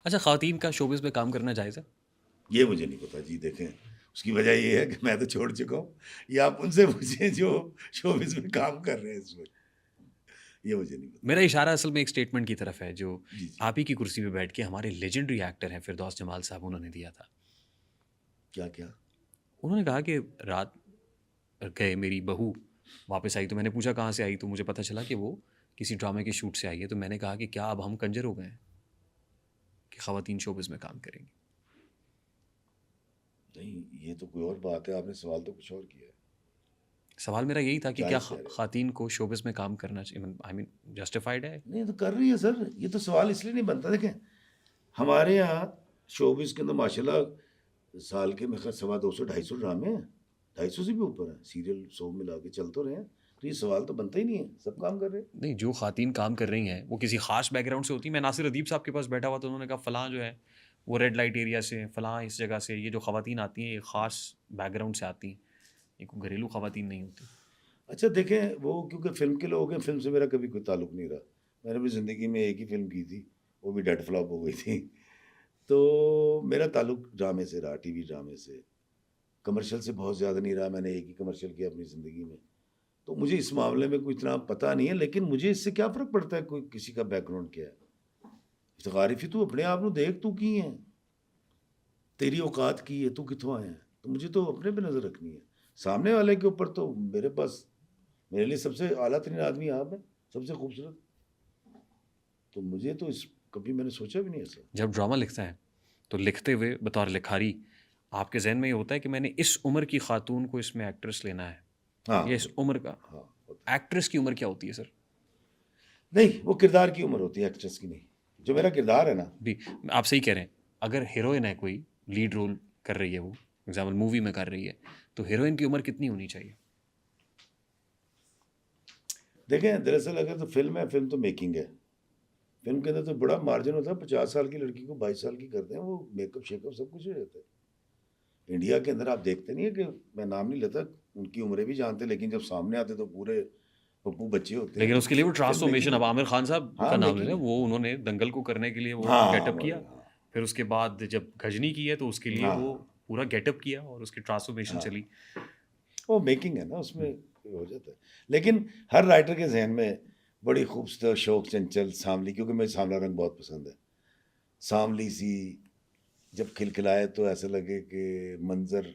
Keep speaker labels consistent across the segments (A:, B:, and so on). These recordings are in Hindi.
A: अच्छा, ख़वातीन का शोबिज़ में काम करना जायज़ है?
B: ये मुझे नहीं पता जी। देखें, उसकी वजह ये है कि मैं तो छोड़ चुका हूँ। ये आप उनसे पूछिए जो शोबिज़ में काम कर रहे हैं इस वक़्त। ये मुझे नहीं पता।
A: मेरा इशारा असल में एक स्टेटमेंट की तरफ है जो
B: जी, जी।
A: आप ही की कुर्सी पे बैठ के हमारे लेजेंडरी एक्टर हैं फ़िरदौस जमाल साहब, उन्होंने दिया था।
B: क्या-क्या?
A: उन्होंने कहा कि रात गए मेरी बहू वापस आई, तो मैंने पूछा कहाँ से आई? तो मुझे पता चला कि वो किसी ड्रामे के शूट से आई है। तो मैंने कहा कि क्या अब हम कंजर हो गए हैं कि ख़वातीन शोबिज़ में काम करेंगी?
B: नहीं, ये तो कोई और बात है। आपने सवाल तो कुछ और किया है।
A: सवाल मेरा यही था कि क्या
B: जायज़ कह रहे हैं।
A: ख़वातीन को शोबिज़ में काम करना चाहिए, आई मीन जस्टिफाइड है?
B: नहीं, तो कर रही है सर। ये तो सवाल इसलिए नहीं बनता। देखें, हमारे यहाँ शोबिज़ के अंदर माशाल्लाह साल के मेरे ख़्याल सवा 200 250 ड्रामे हैं। 250 से भी ऊपर हैं। सीरियल 100 मिला के चल तो रहे हैं। तो ये सवाल तो बनता ही नहीं है। सब काम कर रहे हैं।
A: नहीं, जो ख़वातीन काम कर रही हैं, वो किसी ख़ास बैकग्राउंड से होती हैं? मैं नासिर अदीब साहब के पास बैठा हुआ, तो उन्होंने कहा फ़लाँ जो है, वो रेड लाइट एरिया से हैं, फ़लाँ इस जगह से, ये जो ख़वातीन आती हैं, ये ख़ास बैकग्राउंड से आती हैं, ये कोई घरेलू ख़वातीन नहीं होती।
B: अच्छा देखें, वो क्योंकि फ़िल्म के लोग हैं, फ़िल्म से मेरा कभी कोई ताल्लुक नहीं रहा। मैंने अपनी ज़िंदगी में एक ही फ़िल्म की थी, वो भी डेड फ्लॉप हो गई थी। तो मेरा ताल्लुक ड्रामे से रहा, टीवी ड्रामे से। कमर्शियल से बहुत ज़्यादा नहीं रहा, मैंने एक ही कमर्शियल किया अपनी ज़िंदगी में। तो मुझे इस मामले में कोई इतना पता नहीं है, लेकिन मुझे इससे क्या फ़र्क पड़ता है कोई किसी का बैकग्राउंड क्या है। इफ्तिखार तू अपने आप को देख तू की है, तेरी औकात की है, तू कित्थों आया है। तो मुझे तो अपने पे नज़र रखनी है। सामने वाले के ऊपर तो मेरे पास मेरे लिए सबसे आला तरीन आदमी आप हैं, सबसे खूबसूरत। तो मुझे तो इस कभी मैंने सोचा भी नहीं ऐसा।
A: जब ड्रामा लिखते हैं, तो लिखते हुए बतौर लिखारी, आपके ज़हन में ये होता है कि मैंने इस उम्र की ख़ातून को इसमें एक्ट्रेस लेना है,
B: हाँ,
A: या इस
B: बिल्कुल।
A: उम्र का
B: हाँ, होता है।
A: एक्ट्रेस की उम्र क्या होती है सर?
B: नहीं, वो किरदार की उम्र होती है, एक्ट्रेस की नहीं। जो मेरा किरदार है ना।
A: भी आप सही कह रहे हैं। अगर हीरोइन है कोई, लीड रोल कर रही है वो, एग्ज़ाम्पल मूवी में कर रही है, तो हीरोइन की उम्र कितनी होनी चाहिए?
B: देखें, दरअसल अगर तो फ़िल्म है, फ़िल्म तो मेकिंग है। फ़िल्म के अंदर तो बड़ा मार्जिन होता है, 50 साल की लड़की को 22 साल की करते हैं, वो मेकअप-शेकअप सब कुछ हो जाता है। इंडिया के अंदर आप देखते नहीं है कि मैं नाम नहीं लेता, उनकी उम्रें भी जानते हैं, लेकिन जब सामने आते तो पूरे पप्पू बच्चे होते हैं,
A: लेकिन
B: तो
A: उसके लिए वो
B: फ़िल्म
A: ट्रांसफ़ॉर्मेशन,
B: मेकिंग
A: अब
B: है।
A: आमिर खान साहब
B: हाँ,
A: का नाम ले लें,
B: मेकिंग है।
A: वो उन्होंने दंगल को करने के लिए वो
B: हाँ,
A: गेटअप किया।
B: वही, हाँ।
A: फिर उसके बाद जब गजनी की है, तो उसके लिए
B: हाँ,
A: वो
B: हाँ,
A: पूरा गेटअप किया और उसकी ट्रांसफ़ॉर्मेशन
B: हाँ।
A: चली।
B: वो मेकिंग है ना, उसमें
A: हुँ।
B: हो जाता है। लेकिन हर राइटर के ज़हन में बड़ी खूबसूरत, शोक चंचल, सांवली, क्योंकि मुझे सांवला रंग बहुत पसंद है। सांवली-सी जब खिलखिलाए तो ऐसा लगे कि मंज़र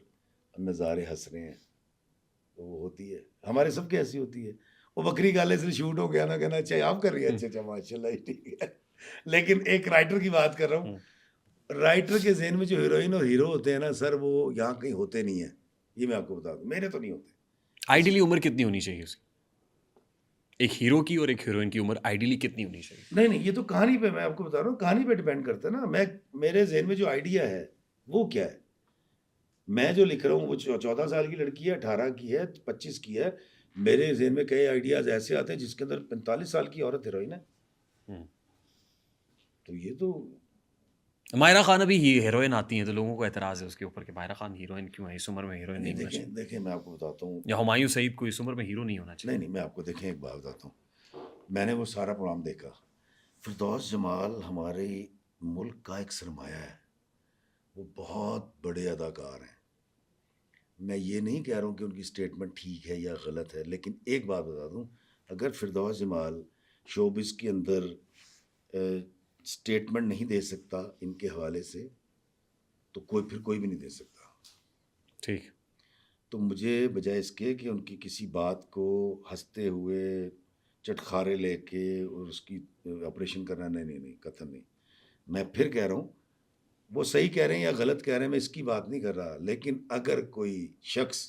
B: नज़ारे हँस रहे हैं, तो वो होती है। हमारे सबकी ऐसी होती है। वो बकरी गाले से शूट हो गया ना, कहना अच्छा आप कर रही हैं,
A: हुँ,
B: अच्छा, अच्छा माशाल्लाह ये ठीक है। लेकिन एक राइटर की बात कर रहा हूँ।
A: हुँ।
B: राइटर के ज़हन में जो हीरोइन और हीरो होते हैं ना सर, वो यहाँ कहीं होते नहीं हैं। ये मैं आपको बता दूँ, मेरे तो नहीं होते किसी
A: आइडियली
B: के।
A: उम्र कितनी होनी चाहिए उसकी? एक हीरो की और एक हीरोइन की उम्र आइडियली कितनी होनी चाहिए?
B: नहीं, नहीं, ये तो कहानी पे मैं आपको बता रहा हूँ, कहानी पे डिपेंड करता है ना। मेरे ज़हन में जो आइडिया है, वो क्या है? मैं जो लिख रहा हूँ वो 14 साल की लड़की है, 18 की है, 25 की है। मेरे ज़हन में कई आइडियाज़ ऐसे आते हैं जिसके अंदर 45 साल की औरत हीरोइन है।
A: हुँ।
B: तो ये तो
A: मायरा खान अभी हीरोइन आती हैं, तो लोगों को एतराज़ है उसके ऊपर कि मायरा खान हीरोइन क्यों है? इस उम्र में हीरोइन
B: नहीं,
A: नहीं होना चाहिए।
B: देखें देखें मैं आपको बताता हूँ।
A: या हुमायूँ सईद को इस उम्र में हीरो नहीं होना
B: नहीं,
A: चाहिए।
B: नहीं, मैं आपको देखें एक बात बताता हूँ। मैंने वो सारा प्रोग्राम देखा। फिरदौस जमाल हमारे मुल्क का एक सरमाया है। वो बहुत बड़े अदाकार हैं। मैं ये नहीं कह रहा हूँ कि उनकी स्टेटमेंट ठीक है या गलत है, लेकिन एक बात बता दूँ, अगर फिरदौस जमाल शोबिज़ के अंदर अ, स्टेटमेंट नहीं दे सकता इनके हवाले से, तो कोई भी नहीं दे सकता।
A: ठीक।
B: तो मुझे बजाय इसके कि उनकी किसी बात को हँसते हुए, चटखारे लेके और उसकी ऑपरेशन करना, नहीं, नहीं, नहीं, कतई नहीं। मैं फिर कह रहा हूँ, वो सही कह रहे हैं या गलत कह रहे हैं, मैं इसकी बात नहीं कर रहा। लेकिन अगर कोई शख्स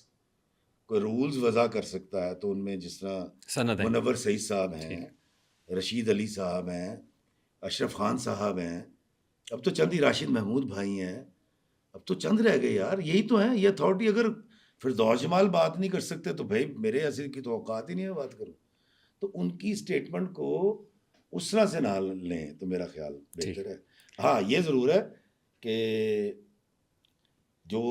B: कोई रूल्स वज़ा कर सकता है, तो उनमें जिस तरह
A: सनद है।
B: मुनव्वर सईद साहब
A: ठीक।
B: हैं, रशीद अली साहब हैं, अशरफ खान साहब हैं, अब तो चंद ही राशिद महमूद भाई हैं, अब तो चंद रह गए यार, यही तो हैं। ये अथॉरिटी अगर फिरदौस जमाल बात नहीं कर सकते, तो भई मेरे ऐसे की तो औकात ही नहीं है बात करूँ। तो उनकी स्टेटमेंट को उस तरह से ना लें, तो मेरा ख़्याल
A: ठीक।
B: बेहतर है। हाँ, ये ज़रूर है कि जो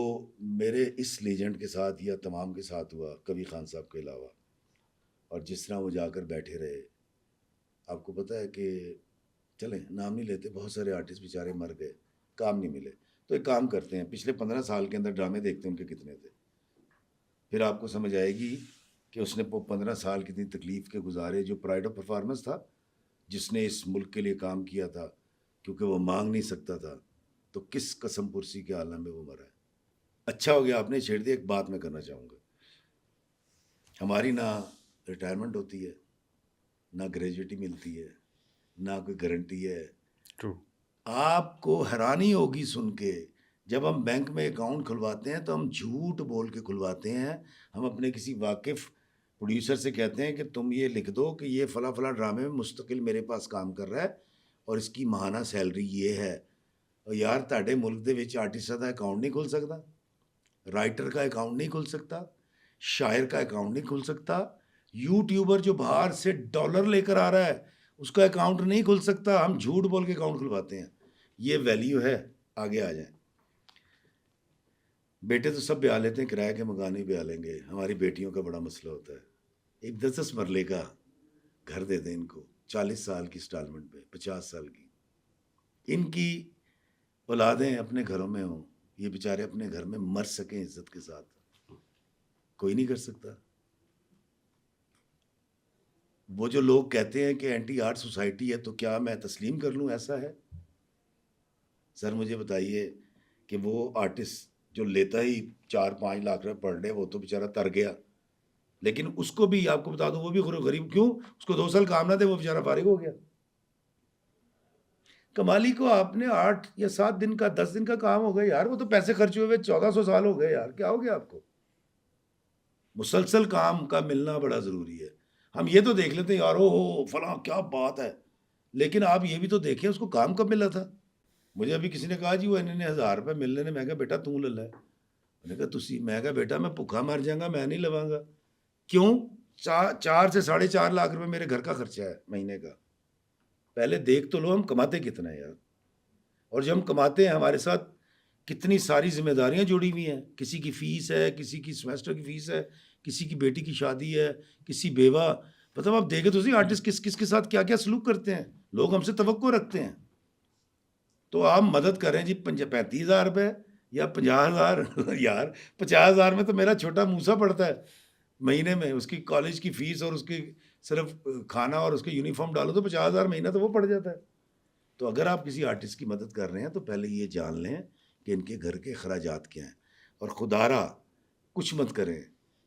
B: मेरे इस लीजेंड के साथ या तमाम के साथ हुआ, कबीर खान साहब के अलावा, और जिस तरह वो जाकर बैठे रहे, आपको पता है कि चलें नाम नहीं लेते, बहुत सारे आर्टिस्ट बेचारे मर गए, काम नहीं मिले। तो एक काम करते हैं, पिछले 15 साल के अंदर ड्रामे देखते हैं उनके कितने थे, फिर आपको समझ आएगी कि उसने वो 15 साल कितनी तकलीफ़ के गुजारे। जो प्राइड ऑफ परफॉर्मेंस था, जिसने इस मुल्क के लिए काम किया था, क्योंकि वो मांग नहीं सकता था, तो किस कसम पुरसी के आलम में वो मरा है। अच्छा हो गया आपने छेड़ दिया। एक बात मैं करना चाहूँगा, हमारी ना रिटायरमेंट होती है, ना ग्रेजुएटी मिलती है, ना कोई गारंटी है।
A: ट्रू।
B: आपको हैरानी होगी सुन के, जब हम बैंक में अकाउंट खुलवाते हैं तो हम झूठ बोल के खुलवाते हैं। हम अपने किसी वाकिफ़ प्रोड्यूसर से कहते हैं कि तुम ये लिख दो कि ये फ़ला फ़ला ड्रामे में मुस्तकिल मेरे पास काम कर रहा है और इसकी माहाना सैलरी ये है। और यार ਤੁਹਾਡੇ मुल्क ਦੇ ਵਿੱਚ आर्टिस्टां ਦਾ अकाउंट नहीं खुल सकता, राइटर का अकाउंट नहीं खुल सकता, शायर का अकाउंट नहीं खुल सकता, यूट्यूबर जो बाहर से डॉलर लेकर आ रहा है उसका अकाउंट नहीं खुल सकता। हम झूठ बोल के अकाउंट खुलवाते हैं। ये वैल्यू है। आगे आ जाएं। बेटे तो सब ब्याह लेते हैं, किराए के मकान ही ब्याह लेंगे। हमारी बेटियों का बड़ा मसला होता है। एक 10-10 मरले का घर दे दें इनको, 40 साल की इंस्टॉलमेंट पे, 50 साल की। इनकी औलादें अपने घरों में हों, ये बेचारे अपने घर में मर सकें इज्जत के साथ। कोई नहीं कर सकता। वो जो लोग कहते हैं कि एंटी आर्ट सोसाइटी है, तो क्या मैं तस्लीम कर लूँ ऐसा है? सर मुझे बताइए कि वो आर्टिस्ट जो लेता ही 4-5 लाख रुपए पर डे, वो तो बेचारा तर गया। लेकिन उसको भी आपको बता दूं, वो भी गरीब क्यों, उसको 2 साल काम ना थे, वो बेचारा फारिग हो गया। कमाली को आपने 8 या 7 दिन का 10 दिन का काम हो गया यार, वो तो पैसे खर्च हुए 1400 साल हो गए यार, क्या हो गया आपको? मुसलसल काम का मिलना बड़ा ज़रूरी है। हम ये तो देख लेते हैं यार, ओहो फलां क्या बात है, लेकिन आप ये भी तो देखें उसको काम कब मिला था। मुझे अभी किसी ने कहा जी वो इन्हें 1000 रुपए मिलने ने। मैं कहा बेटा तू ले लै। मैंने कहा तुसी, मैं कहा बेटा मैं भुखा मर जाऊंगा, मैं नहीं लवांगा। क्यों? 4 से 4.5 लाख रुपए मेरे घर का खर्चा है महीने का। पहले देख तो लो हम कमाते कितना है यार, और जब हम कमाते हैं हमारे साथ कितनी सारी जिम्मेदारियां जुड़ी हुई हैं। किसी की फ़ीस है, किसी की सेमेस्टर की फ़ीस है, किसी की बेटी की शादी है, किसी बेवा। मतलब आप देखें तो सही आर्टिस्ट किस किस के साथ क्या क्या सलूक करते हैं। लोग हमसे तवक्को रखते हैं। तो आप मदद करें जी। 35,000 रुपये या 50,000 यार 50,000 में तो मेरा छोटा मूसा पड़ता है महीने में। उसकी कॉलेज की फ़ीस और उसकी सिर्फ खाना और उसके यूनिफॉर्म डालो तो 50,000 महीना तो वो पड़ जाता है। तो अगर आप किसी आर्टिस्ट की मदद कर रहे हैं तो पहले ये जान लें कि इनके घर के अखराजात क्या हैं। और खुदारा कुछ मत करें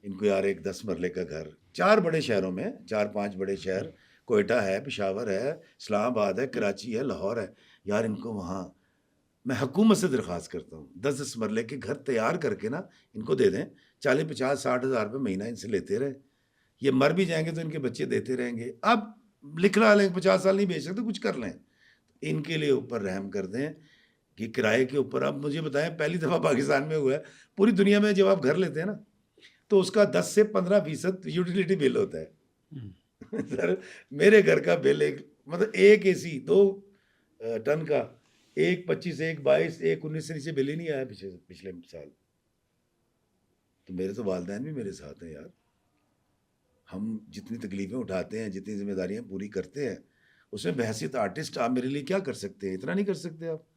B: इनको यार। एक 10 मरले का घर 4 बड़े शहरों में, 4-5 बड़े शहर, कोयटा है, पेशावर है, इस्लामाबाद है, कराची है, लाहौर है। यार इनको वहाँ मैं हुकूमत से दरख्वास्त करता हूँ 10-10 मरले के घर तैयार करके ना इनको दे दें। 40-50-60 हज़ार रुपये महीना इनसे लेते रहे। ये मर भी जाएंगे तो इनके बच्चे देते रहेंगे। अब लिखना लें 50 साल नहीं बेच सकते, कुछ कर लें। इनके लिए ऊपर रहम कर दें कि किराए के ऊपर। आप मुझे बताएं, पहली दफ़ा पाकिस्तान में हुआ है। पूरी दुनिया में जब आप घर लेते हैं ना तो उसका 10 से 15% यूटिलिटी बिल होता है। सर मेरे घर का बिल एक मतलब एक एसी 2 टन का, एक 25, एक 22, एक 19 से नीचे बिल ही नहीं आया पिछले साल। तो मेरे तो वालिदैन भी मेरे साथ हैं यार। हम जितनी तकलीफ़ें उठाते हैं, जितनी जिम्मेदारियां पूरी करते हैं, उसमें बहैसियत आर्टिस्ट आप मेरे लिए क्या कर सकते हैं? इतना नहीं कर सकते आप।